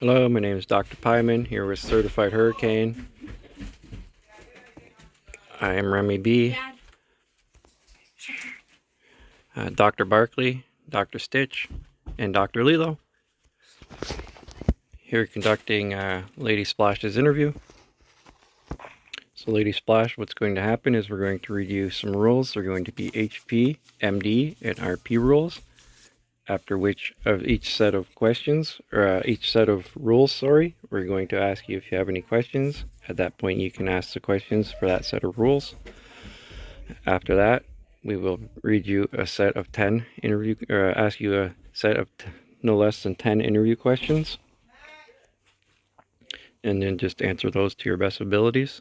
Hello, my name is Dr. Pyman, here with Certified Hurricane. I am Remy B, Dr. Barkley, Dr. Stitch, and Dr. Lilo. Here conducting Lady Splash's interview. So Lady Splash, what's going to happen is we're going to review some rules. They're going to be HP, MD, and RP rules. After which of each set of questions, or each set of rules, we're going to ask you if you have any questions. At that point, you can ask the questions for that set of rules. After that, we will read you a set of 10 interview, ask you a set of no less than 10 interview questions, and then just answer those to your best abilities.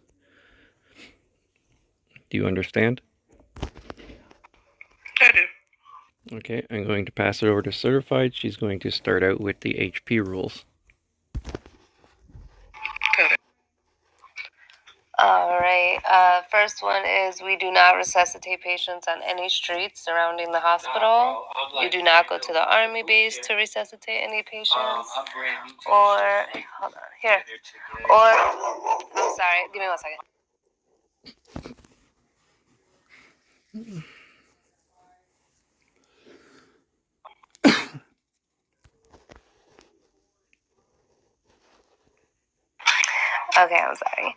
Do you understand? I do. Okay, I'm going to pass it over to Certified. She's going to start out with the HP rules. All right. First one is we do not resuscitate patients on any streets surrounding the hospital. You do not go to the army base to resuscitate any patients. Or, hold on, here. Or, I'm sorry, give me 1 second. Okay, I'm sorry.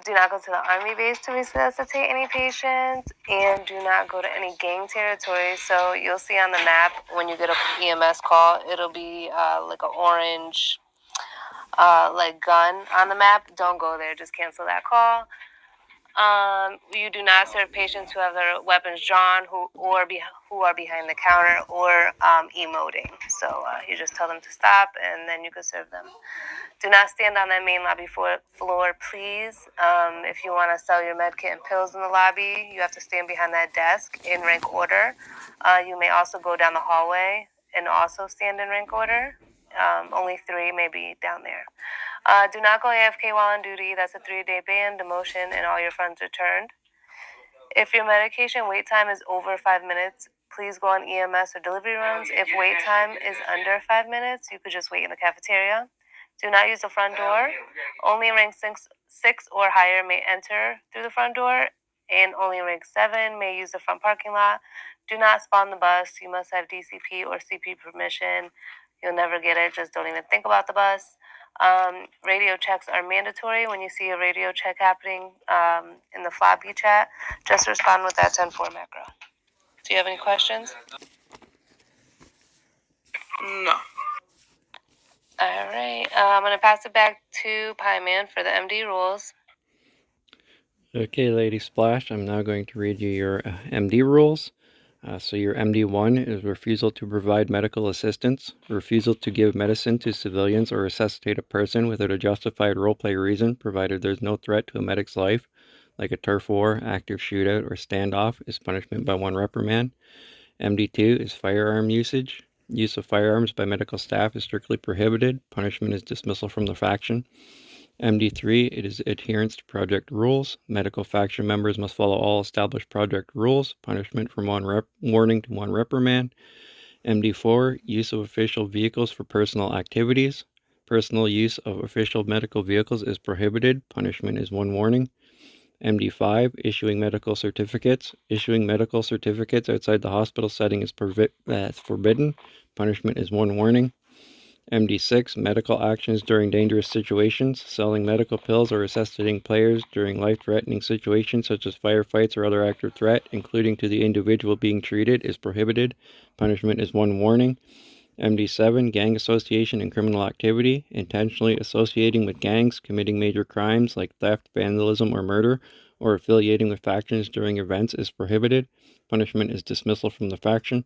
Do not go to the army base to resuscitate any patients, and do not go to any gang territory. So you'll see on the map when you get an EMS call, it'll be like an orange like gun on the map. Don't go there. Just cancel that call. You do not serve patients who have their weapons drawn, who are behind the counter or emoting. So you just tell them to stop, and then you can serve them. Do not stand on that main lobby floor, please. If you want to sell your med kit and pills in the lobby, you have to stand behind that desk in rank order. You may also go down the hallway and also stand in rank order. Only 3 may be down there. Do not go AFK while on duty. That's a 3-day ban, demotion, and all your funds returned. If your medication wait time is over 5 minutes, please go on EMS or delivery runs. If wait time is under 5 minutes, you could just wait in the cafeteria. Do not use the front door. Only rank 6 or higher may enter through the front door, and only rank 7 may use the front parking lot. Do not spawn the bus. You must have DCP or CP permission. You'll never get it. Just don't even think about the bus. Radio checks are mandatory. When you see a radio check happening in the floppy chat, just respond with that 10-4 macro. Do you have any questions? No. All right. I'm going to pass it back to Pyman for the MD rules. Okay, Lady Splash, I'm now going to read you your MD rules. So your MD1 is refusal to provide medical assistance, refusal to give medicine to civilians or resuscitate a person without a justified roleplay reason, provided there's no threat to a medic's life, like a turf war, active shootout, or standoff, is punishment by 1 reprimand. MD2 is firearm usage. Use of firearms by medical staff is strictly prohibited. Punishment is dismissal from the faction. MD3, it is adherence to project rules. Medical faction members must follow all established project rules. Punishment from 1 warning to 1 reprimand. MD4, use of official vehicles for personal activities. Personal use of official medical vehicles is prohibited. Punishment is 1 warning. MD5, issuing medical certificates. Issuing medical certificates outside the hospital setting is forbidden. Punishment is 1 warning. MD6, medical actions during dangerous situations. Selling medical pills or resuscitating players during life-threatening situations such as firefights or other active threat, including to the individual being treated, is prohibited. Punishment is 1 warning. MD7, gang association and criminal activity. Intentionally associating with gangs, committing major crimes like theft, vandalism, or murder, or affiliating with factions during events is prohibited. Punishment is dismissal from the faction.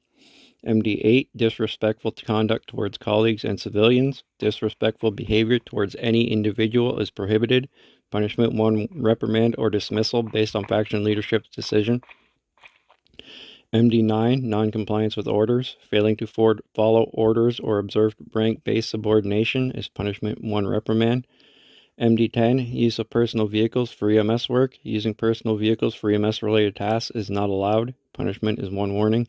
MD8, disrespectful conduct towards colleagues and civilians. Disrespectful behavior towards any individual is prohibited. Punishment 1 reprimand or dismissal based on faction leadership's decision. MD9, non-compliance with orders. Failing to follow orders or observe rank-based subordination is punishment 1 reprimand. MD10, use of personal vehicles for EMS work. Using personal vehicles for EMS-related tasks is not allowed. Punishment is 1 warning.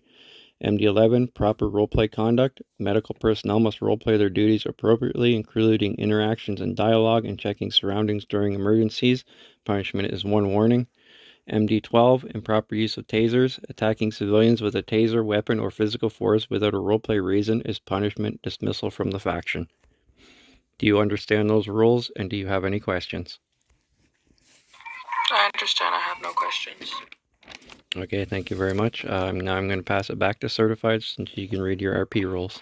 MD11, proper roleplay conduct. Medical personnel must roleplay their duties appropriately, including interactions and dialogue and checking surroundings during emergencies. Punishment is 1 warning. MD12, improper use of tasers. Attacking civilians with a taser, weapon, or physical force without a roleplay reason is punishment, dismissal from the faction. Do you understand those rules, and do you have any questions? I understand. I have no questions. Okay, thank you very much. Now I'm going to pass it back to Certified since you can read your RP rules.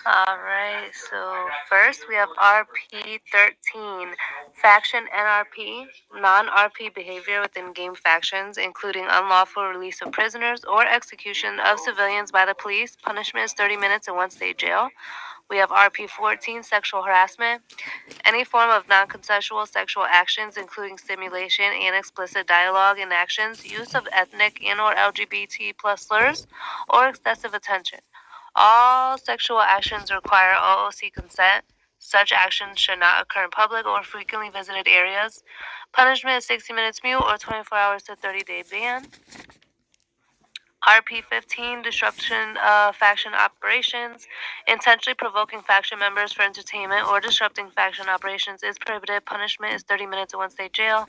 Alright, so first we have RP 13, Faction NRP, non-RP behavior within game factions, including unlawful release of prisoners or execution of civilians by the police. Punishment is 30 minutes in 1-state jail. We have RP 14, sexual harassment. Any form of non-consensual sexual actions, including stimulation and explicit dialogue and actions, use of ethnic and/or LGBT plus slurs, or excessive attention. All sexual actions require OOC consent. Such actions should not occur in public or frequently visited areas. Punishment is 60 minutes mute or 24 hours to 30-day ban. RP 15, disruption of faction operations. Intentionally provoking faction members for entertainment or disrupting faction operations is prohibited. Punishment is 30 minutes in 1-state jail.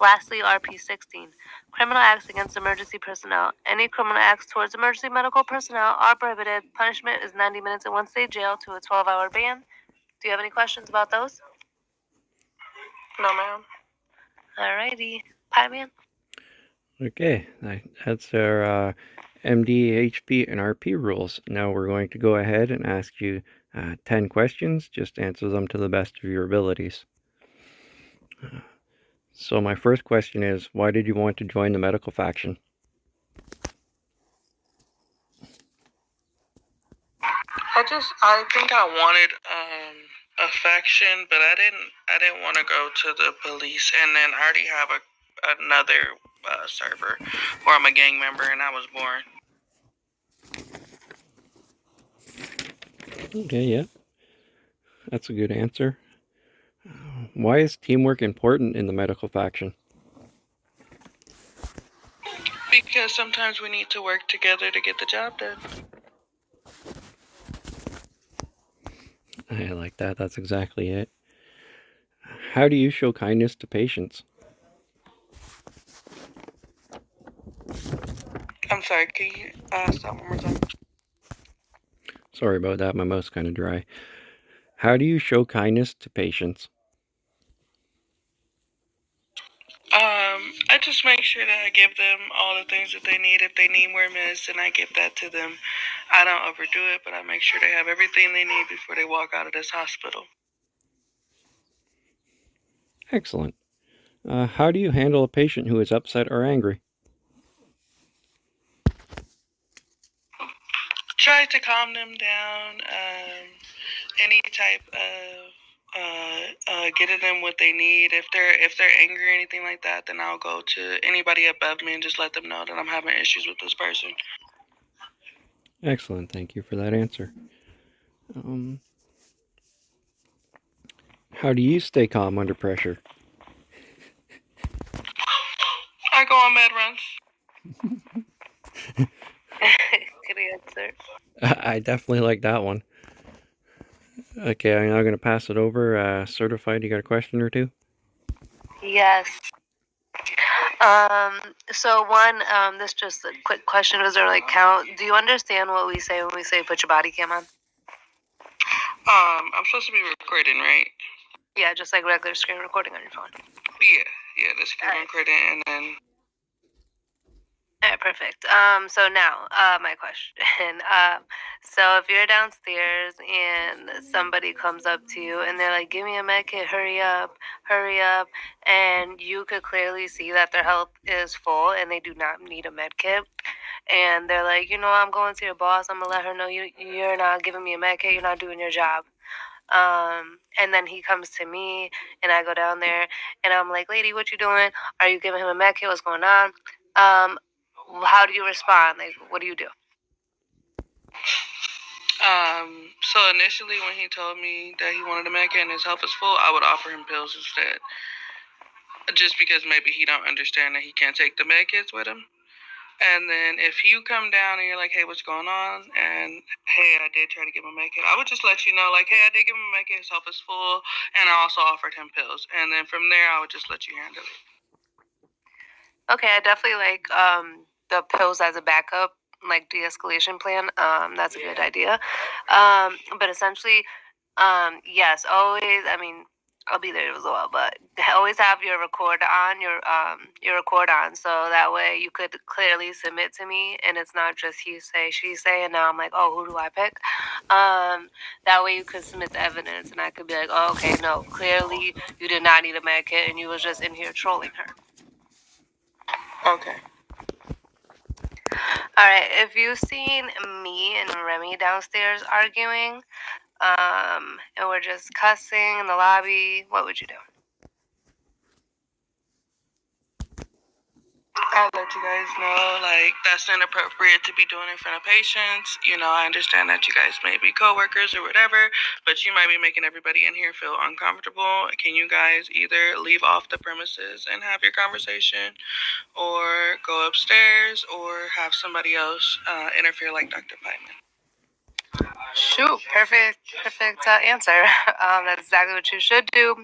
Lastly, RP 16, criminal acts against emergency personnel. Any criminal acts towards emergency medical personnel are prohibited. Punishment is 90 minutes in 1-state jail to a 12-hour ban. Do you have any questions about those? No, ma'am. Alrighty. Pieman? Okay, that's our MD, HP, and RP rules. Now we're going to go ahead and ask you 10 questions. Just answer them to the best of your abilities. So my first question is, why did you want to join the medical faction? I think I wanted a faction, but I didn't want to go to the police, and then I already have another server where I'm a gang member, and I was born. Okay, yeah, that's a good answer. Why is teamwork important in the medical faction? Because sometimes we need to work together to get the job done. I like that. That's exactly it. How do you show kindness to patients? I'm sorry, can you ask that one more time? Sorry about that. My mouth's kind of dry. How do you show kindness to patients? I just make sure that I give them all the things that they need. If they need more medicine, I give that to them. I don't overdo it, but I make sure they have everything they need before they walk out of this hospital. Excellent. How do you handle a patient who is upset or angry? Try to calm them down. Any type of getting them what they need. If they're angry or anything like that, then I'll go to anybody above me and just let them know that I'm having issues with this person. Excellent. Thank you for that answer. How do you stay calm under pressure? I go on med runs. Good answer. I definitely like that one. Okay, I'm now going to pass it over. Certified, you got a question or two? Yes. So one, this just a quick question. Does there like count? Do you understand what we say when we say put your body cam on? I'm supposed to be recording, right? Yeah, just like regular screen recording on your phone. Yeah, the screen recording, and then. All right, perfect. So now, my question. So if you're downstairs and somebody comes up to you and they're like, "Give me a med kit, hurry up," and you could clearly see that their health is full and they do not need a med kit, and they're like, "I'm going to your boss. I'm gonna let her know you're not giving me a med kit. You're not doing your job." And then he comes to me and I go down there and I'm like, "Lady, what you doing? Are you giving him a med kit? What's going on?" How do you respond? Like, what do you do? So initially when he told me that he wanted a med kit and his health is full, I would offer him pills instead. Just because maybe he don't understand that he can't take the med kits with him. And then if you come down and you're like, hey, what's going on? And hey, I did try to give him a medkit. I would just let you know, like, hey, I did give him a medkit. His health is full, and I also offered him pills. And then from there, I would just let you handle it. Okay, I definitely like the pills as a backup, like de-escalation plan. That's a good idea. But essentially, yes, always. I mean, I'll be there as well, but always have your record on your record on, so that way you could clearly submit to me, and it's not just he say she say, and now I'm like, oh, who do I pick? That way you could submit the evidence, and I could be like, oh, okay, no, clearly you did not need a med kit, and you was just in here trolling her. Okay. All right, if you've seen me and Remy downstairs arguing, and we're just cussing in the lobby, what would you do? I'll let you guys know, like, that's inappropriate to be doing in front of patients. You know, I understand that you guys may be coworkers or whatever, but you might be making everybody in here feel uncomfortable. Can you guys either leave off the premises and have your conversation, or go upstairs, or have somebody else interfere like Dr. Pineman? Shoot, perfect answer. That's exactly what you should do.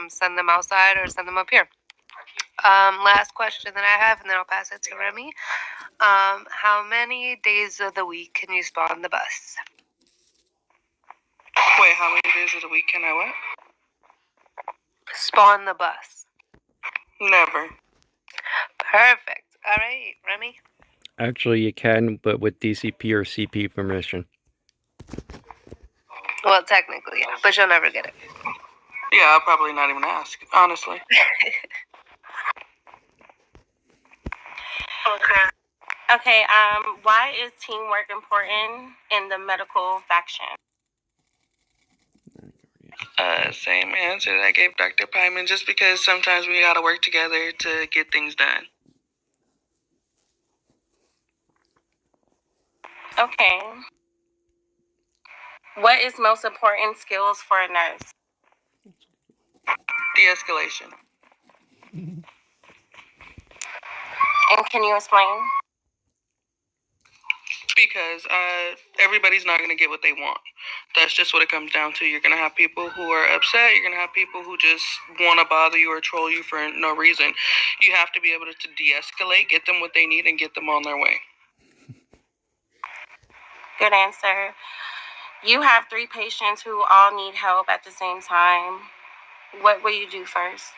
Send them outside or send them up here. Last question that I have, and then I'll pass it to Remy. How many days of the week can you spawn the bus? Wait, how many days of the week can I what? Spawn the bus. Never. Perfect. All right, Remy. Actually, you can, but with DCP or CP permission. Well, technically, but you'll never get it. Yeah, I'll probably not even ask, honestly. Okay, why is teamwork important in the medical faction? Same answer that I gave Dr. Pineman, just because sometimes we gotta work together to get things done. Okay. What is most important skills for a nurse? De-escalation. And can you explain? Because everybody's not going to get what they want. That's just what it comes down to. You're going to have people who are upset. You're going to have people who just want to bother you or troll you for no reason. You have to be able to de-escalate, get them what they need, and get them on their way. Good answer. You have 3 patients who all need help at the same time. What will you do first?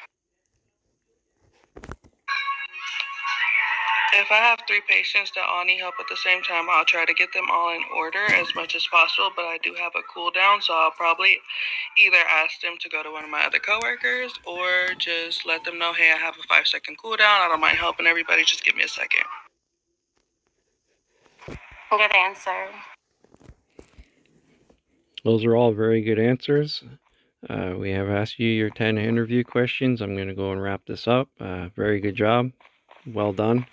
If I have 3 patients that all need help at the same time, I'll try to get them all in order as much as possible, but I do have a cooldown, so I'll probably either ask them to go to one of my other coworkers or just let them know, hey, I have a 5-second cooldown. I don't mind helping everybody. Just give me a second. Good answer. Those are all very good answers. We have asked you your 10 interview questions. I'm going to go and wrap this up. Very good job. Well done.